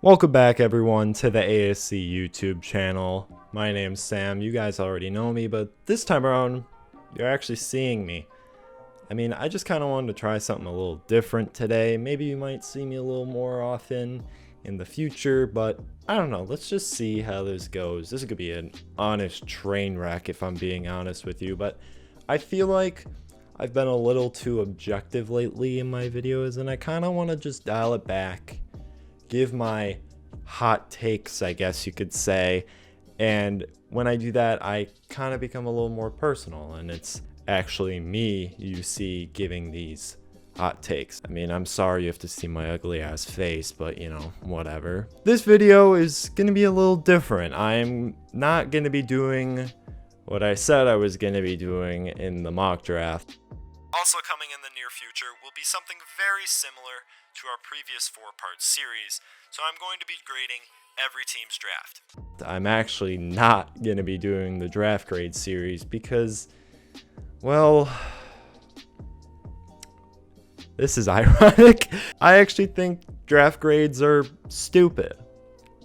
Welcome back everyone to the ASC YouTube channel. My name's Sam. You guys already know me, but this time around, you're actually seeing me. I just kind of wanted to try something a little different today. Maybe you might see me a little more often in the future, but I don't know. Let's just see how this goes. This could be an honest train wreck if I'm being honest with you, but I feel like I've been a little too objective lately in my videos, and I kind of want to just dial it back. Give my hot takes, I guess you could say, and when I do that I kind of become a little more personal, and it's actually me you see giving these hot takes. I'm sorry you have to see my ugly ass face, but whatever. This video is gonna be a little different. I'm not gonna be doing what I said I was gonna be doing in the mock draft. Also coming in the near future will be something very similar to our previous 4-part series, so I'm going to be grading every team's draft. I'm actually not going to be doing the draft grade series because, well, this is ironic. I actually think draft grades are stupid,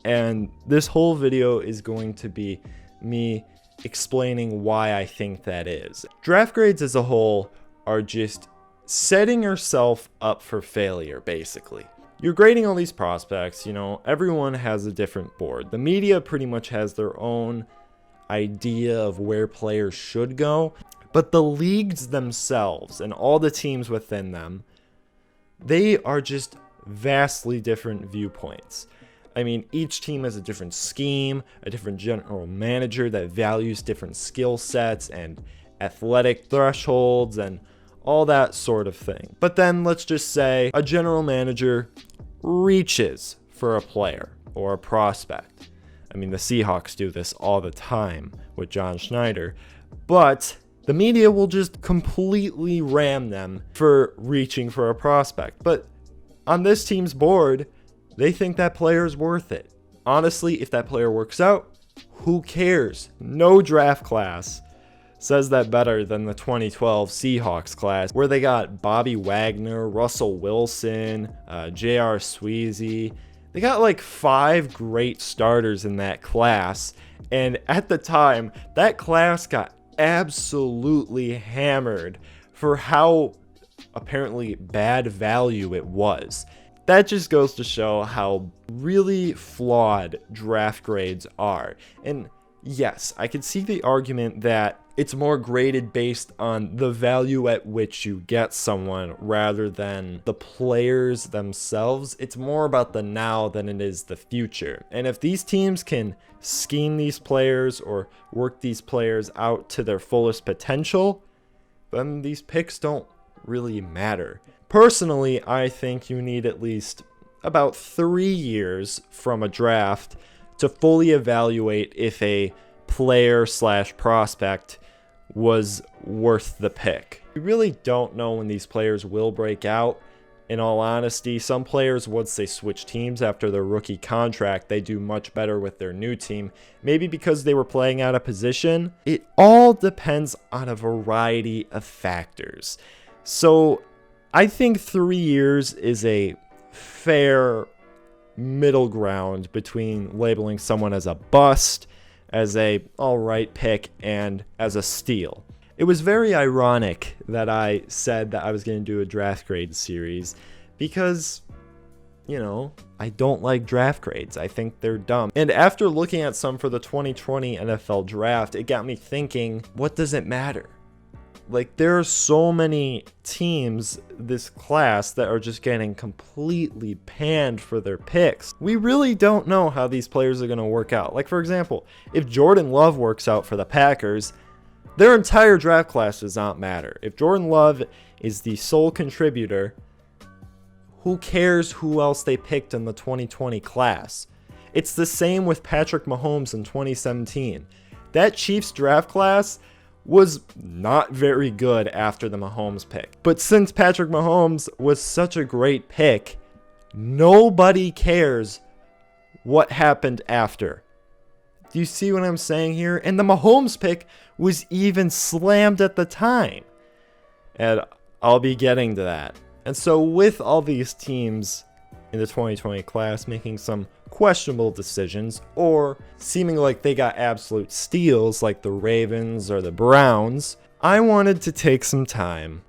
and this whole video is going to be me explaining why I think that is. Draft grades as a whole are just setting yourself up for failure, basically. You're grading all these prospects, everyone has a different board. The media pretty much has their own idea of where players should go, but the leagues themselves and all the teams within them, they are just vastly different viewpoints. Each team has a different scheme, a different general manager that values different skill sets and athletic thresholds and all that sort of thing. But then let's just say a general manager reaches for a player or a prospect. The Seahawks do this all the time with John Schneider, but the media will just completely ram them for reaching for a prospect. But on this team's board, they think that player is worth it. Honestly, if that player works out, who cares? No draft class says that better than the 2012 Seahawks class, where they got Bobby Wagner, Russell Wilson, J.R. Sweezy. They got like 5 great starters in that class, and at the time, that class got absolutely hammered for how apparently bad value it was. That just goes to show how really flawed draft grades are. And yes, I can see the argument that it's more graded based on the value at which you get someone rather than the players themselves. It's more about the now than it is the future. And if these teams can scheme these players or work these players out to their fullest potential, then these picks don't really matter. Personally, I think you need at least about 3 years from a draft to fully evaluate if a player / prospect was worth the pick. We really don't know when these players will break out. In all honesty, some players, once they switch teams after their rookie contract, they do much better with their new team, maybe because they were playing out of position. It all depends on a variety of factors. So I think 3 years is a fair middle ground between labeling someone as a bust, as a alright pick, and as a steal. It was very ironic that I said that I was going to do a draft grade series because, I don't like draft grades. I think they're dumb. And after looking at some for the 2020 NFL draft, it got me thinking, what does it matter? There are so many teams this class that are just getting completely panned for their picks. We really don't know how these players are going to work out. For example, if Jordan Love works out for the Packers, their entire draft class does not matter. If Jordan Love is the sole contributor, who cares who else they picked in the 2020 class? It's the same with Patrick Mahomes in 2017. That Chiefs draft class was not very good after the Mahomes pick. But since Patrick Mahomes was such a great pick, nobody cares what happened after. Do you see what I'm saying here? And the Mahomes pick was even slammed at the time. And I'll be getting to that. And so with all these teams in the 2020 class making some questionable decisions or seeming like they got absolute steals like the Ravens or the Browns, I wanted to take some time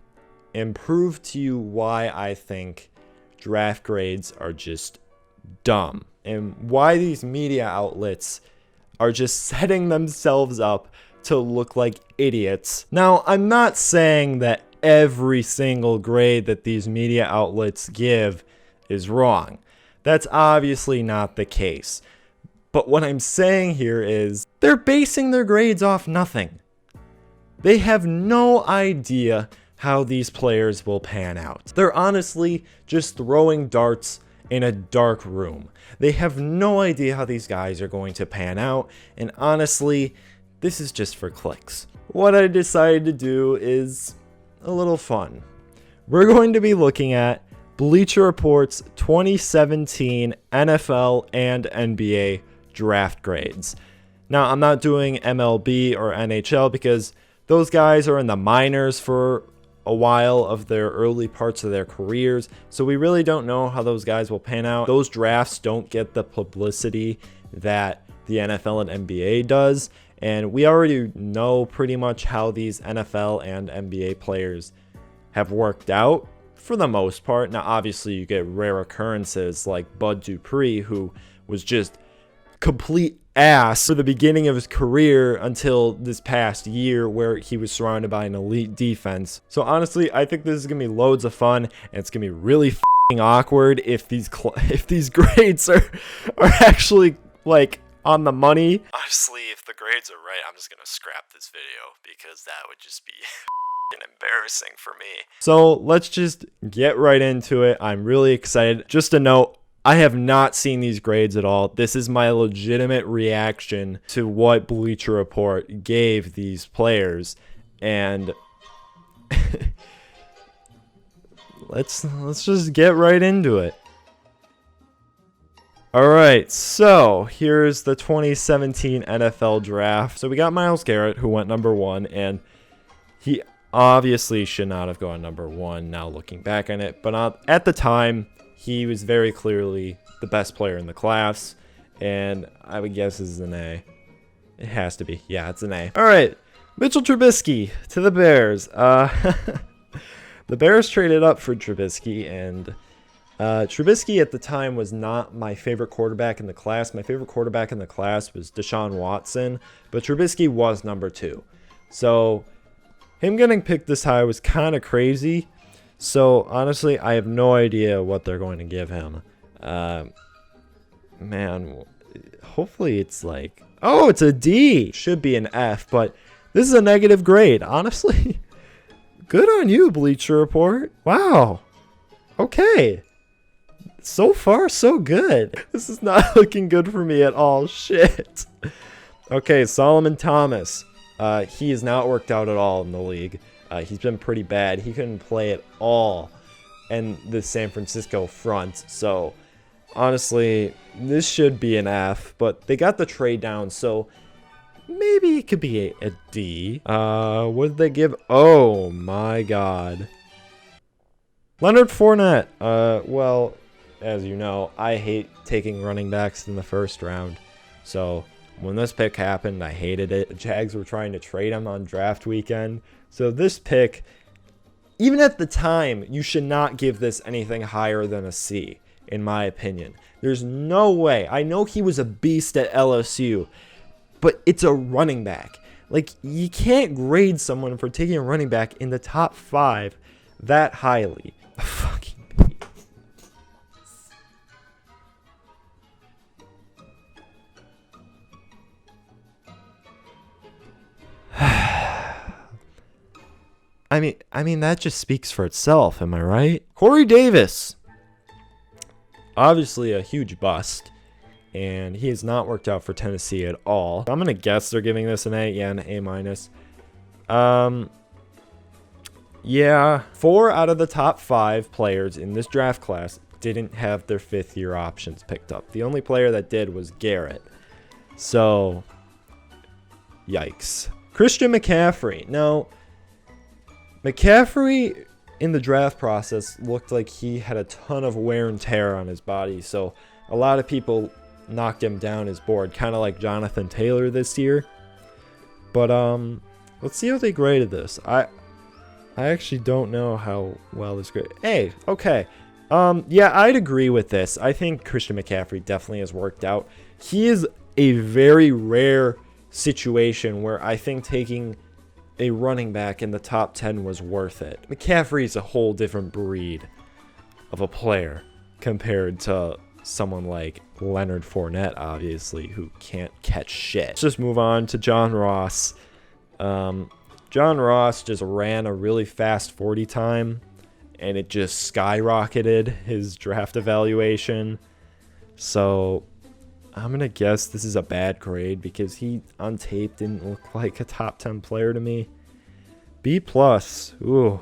and prove to you why I think draft grades are just dumb and why these media outlets are just setting themselves up to look like idiots. Now, I'm not saying that every single grade that these media outlets give is wrong. That's obviously not the case. But what I'm saying here is they're basing their grades off nothing. They have no idea how these players will pan out. They're honestly just throwing darts in a dark room. They have no idea how these guys are going to pan out, and honestly, this is just for clicks. What I decided to do is a little fun. We're going to be looking at Bleacher Report's 2017 NFL and NBA draft grades. Now, I'm not doing MLB or NHL because those guys are in the minors for a while of their early parts of their careers, so we really don't know how those guys will pan out. Those drafts don't get the publicity that the NFL and NBA does, and we already know pretty much how these NFL and NBA players have worked out for the most part. Now, obviously, you get rare occurrences like Bud Dupree, who was just complete ass for the beginning of his career until this past year where he was surrounded by an elite defense. So honestly, I think this is gonna be loads of fun, and it's gonna be really awkward if these grades are actually like on the money. Honestly, if the grades are right, I'm just gonna scrap this video because that would just be embarrassing for me. So let's just get right into it. I'm really excited. Just a note, I have not seen these grades at all. This is my legitimate reaction to what Bleacher Report gave these players, and let's just get right into it. All right, so here's the 2017 NFL draft. So we got Myles Garrett, who went number 1, and he obviously should not have gone number 1 now looking back on it, but at the time, he was very clearly the best player in the class, and I would guess this is an A. It has to be. Yeah, it's an A. All right, Mitchell Trubisky to the Bears. The Bears traded up for Trubisky, and Trubisky at the time was not my favorite quarterback in the class. My favorite quarterback in the class was Deshaun Watson, but Trubisky was number 2. So him getting picked this high was kind of crazy. So, honestly, I have no idea what they're going to give him. Man, hopefully it's like... Oh, it's a D! Should be an F, but this is a negative grade. Honestly, good on you, Bleacher Report. Wow. Okay. So far, so good. This is not looking good for me at all. Shit. Okay, Solomon Thomas. He has not worked out at all in the league. He's been pretty bad. He couldn't play at all in the San Francisco front. So, honestly, this should be an F. But they got the trade down, so maybe it could be a D. What did they give? Oh, my God. Leonard Fournette. Well, as you know, I hate taking running backs in the first round. So, when this pick happened, I hated it. The Jags were trying to trade him on draft weekend. So this pick, even at the time, you should not give this anything higher than a C, in my opinion. There's no way. I know he was a beast at LSU, but it's a running back. Like, you can't grade someone for taking a running back in the top 5 that highly. Fucking I mean that just speaks for itself, am I right? Corey Davis. Obviously a huge bust, and he has not worked out for Tennessee at all. I'm gonna guess they're giving this an A. Yeah, an A-. Yeah, 4 out of the top 5 players in this draft class didn't have their 5th-year options picked up. The only player that did was Garrett. So, yikes. Christian McCaffrey. Now, McCaffrey in the draft process looked like he had a ton of wear and tear on his body. So a lot of people knocked him down his board, kind of like Jonathan Taylor this year. But let's see how they graded this. I actually don't know how well this graded. Hey, okay. Yeah, I'd agree with this. I think Christian McCaffrey definitely has worked out. He is a very rare situation where I think taking a running back in the top 10 was worth it. McCaffrey is a whole different breed of a player compared to someone like Leonard Fournette, obviously, who can't catch shit. Let's just move on to John Ross. John Ross just ran a really fast 40 time, and it just skyrocketed his draft evaluation. So I'm going to guess this is a bad grade because he on tape didn't look like a top 10 player to me. B+. Ooh.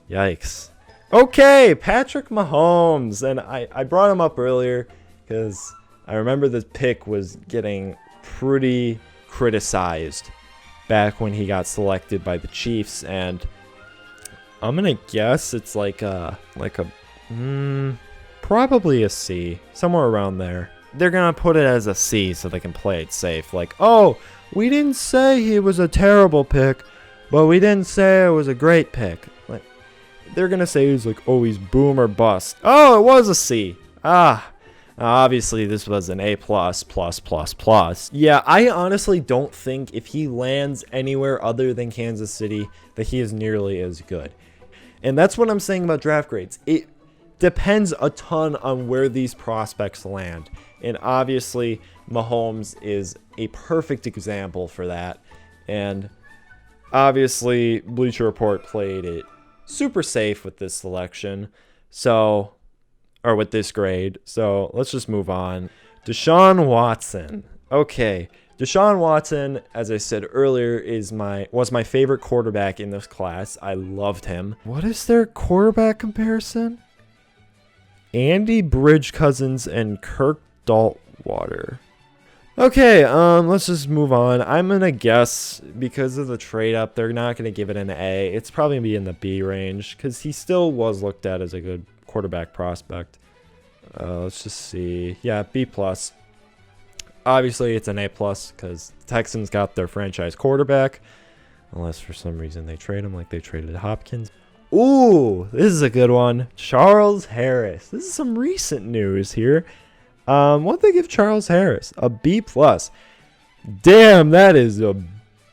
Yikes. Okay, Patrick Mahomes. And I brought him up earlier because I remember this pick was getting pretty criticized back when he got selected by the Chiefs. And I'm going to guess it's probably a C. Somewhere around there. They're going to put it as a C so they can play it safe. Like, oh, we didn't say he was a terrible pick, but we didn't say it was a great pick. Like, they're going to say he's like, oh, he's boom or bust. Oh, it was a C. Obviously, this was an A++++. Yeah, I honestly don't think if he lands anywhere other than Kansas City that he is nearly as good. And that's what I'm saying about draft grades. It depends a ton on where these prospects land. And obviously, Mahomes is a perfect example for that. And obviously, Bleacher Report played it super safe with this selection. So, or with this grade. So, let's just move on. Deshaun Watson. Okay. Deshaun Watson, as I said earlier, was my favorite quarterback in this class. I loved him. What is their quarterback comparison? Andy Bridge-Cousins and Kirk Daltwater. Okay, let's just move on. I'm going to guess because of the trade up, they're not going to give it an A. It's probably going to be in the B range because he still was looked at as a good quarterback prospect. Let's just see. Yeah, B+. Obviously, it's an A+ because the Texans got their franchise quarterback. Unless for some reason they trade him like they traded Hopkins. Ooh, this is a good one. Charles Harris. This is some recent news here. What'd they give Charles Harris? A B+. Damn, that is a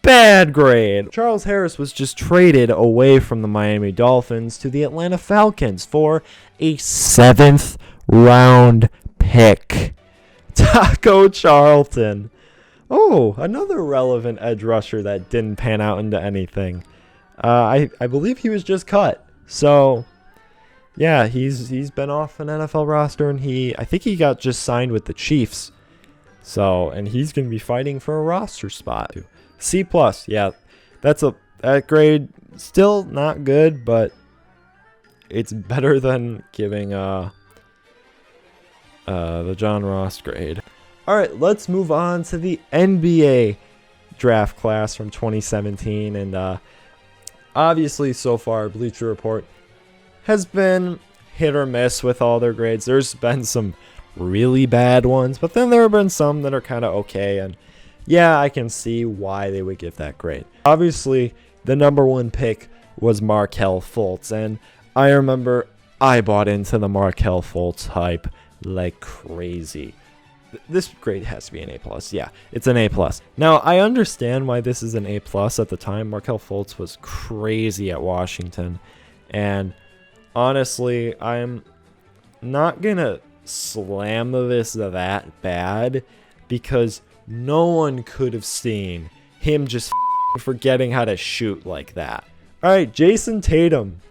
bad grade. Charles Harris was just traded away from the Miami Dolphins to the Atlanta Falcons for a 7th round pick. Taco Charlton. Oh, another relevant edge rusher that didn't pan out into anything. I believe he was just cut. So, yeah, he's been off an NFL roster, and I think he got just signed with the Chiefs. So, and he's going to be fighting for a roster spot. C+. Yeah, that grade still not good, but it's better than giving the John Ross grade. All right, let's move on to the NBA draft class from 2017, and obviously, so far, Bleacher Report has been hit or miss with all their grades. There's been some really bad ones, but then there have been some that are kind of okay, and yeah, I can see why they would give that grade. Obviously, the number one pick was Markelle Fultz, and I remember I bought into the Markelle Fultz hype like crazy. This grade has to be an A+. Yeah, it's an A+. Now, I understand why this is an A+. At the time, Markelle Fultz was crazy at Washington. And honestly, I'm not going to slam this that bad because no one could have seen him just forgetting how to shoot like that. All right, Jason Tatum.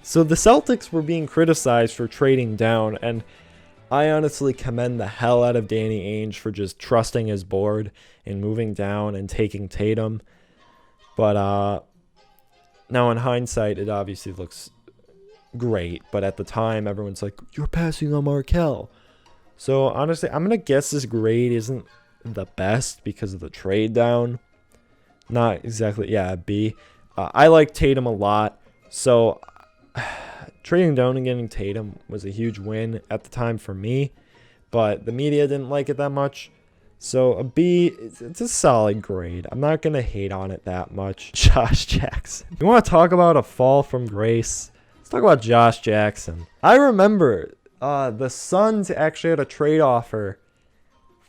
So the Celtics were being criticized for trading down, and I honestly commend the hell out of Danny Ainge for just trusting his board and moving down and taking Tatum. But now in hindsight, it obviously looks great. But at the time, everyone's like, you're passing on Markelle. So honestly, I'm going to guess this grade isn't the best because of the trade down. Not exactly, yeah, B. I like Tatum a lot. So trading down and getting Tatum was a huge win at the time for me, but the media didn't like it that much. So a B, it's a solid grade. I'm not going to hate on it that much. Josh Jackson. You want to talk about a fall from grace? Let's talk about Josh Jackson. I remember the Suns actually had a trade offer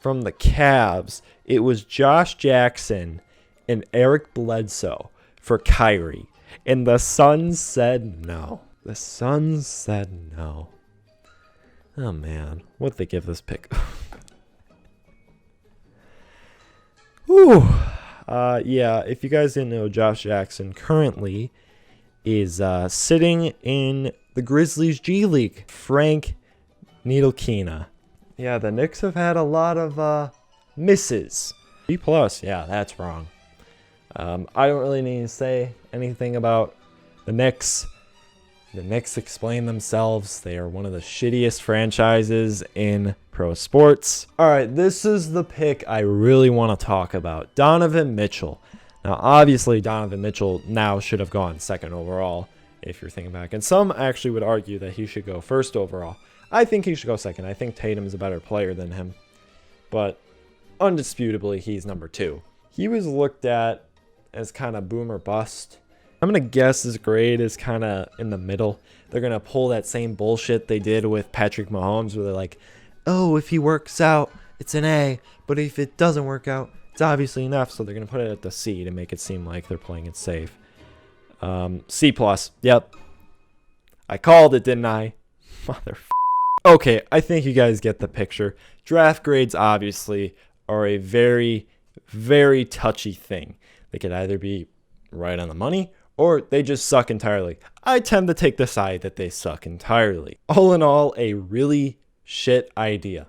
from the Cavs. It was Josh Jackson and Eric Bledsoe for Kyrie. And the Suns said no. The Suns said no. Oh, man. What'd they give this pick? Whew. Yeah, if you guys didn't know, Josh Jackson currently is sitting in the Grizzlies G League. Frank Ntilikina. Yeah, the Knicks have had a lot of misses. B+, yeah, that's wrong. I don't really need to say anything about the Knicks. The Knicks explain themselves. They are one of the shittiest franchises in pro sports. All right, this is the pick I really want to talk about. Donovan Mitchell. Now, obviously, Donovan Mitchell now should have gone second overall, if you're thinking back. And some actually would argue that he should go first overall. I think he should go second. I think Tatum is a better player than him. But undisputably, he's number 2. He was looked at as kind of boom or bust. I'm going to guess his grade is kind of in the middle. They're going to pull that same bullshit they did with Patrick Mahomes, where they're like, oh, if he works out, it's an A. But if it doesn't work out, it's obviously an F. So they're going to put it at the C to make it seem like they're playing it safe. C+. Yep. I called it, didn't I? Motherfucker. Okay, I think you guys get the picture. Draft grades, obviously, are a very, very touchy thing. They could either be right on the money, or they just suck entirely. I tend to take the side that they suck entirely. All in all, a really shit idea.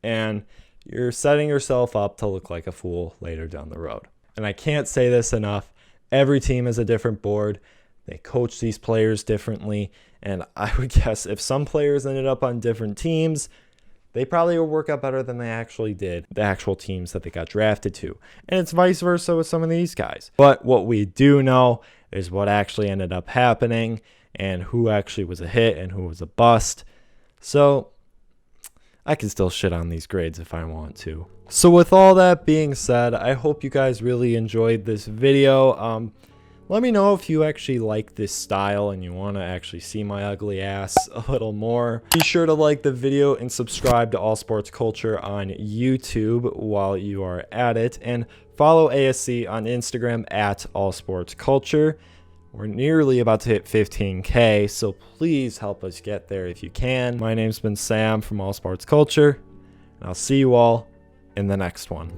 And you're setting yourself up to look like a fool later down the road. And I can't say this enough. Every team has a different board. They coach these players differently. And I would guess if some players ended up on different teams, they probably would work out better than they actually did, the actual teams that they got drafted to. And it's vice versa with some of these guys. But what we do know is what actually ended up happening and who actually was a hit and who was a bust. So I can still shit on these grades if I want to. So with all that being said, I hope you guys really enjoyed this video. Let me know if you actually like this style and you want to actually see my ugly ass a little more. Be sure to like the video and subscribe to All Sports Culture on YouTube while you are at it. And follow ASC on Instagram at All Sports Culture. We're nearly about to hit 15K, so please help us get there if you can. My name's been Sam from All Sports Culture, and I'll see you all in the next one.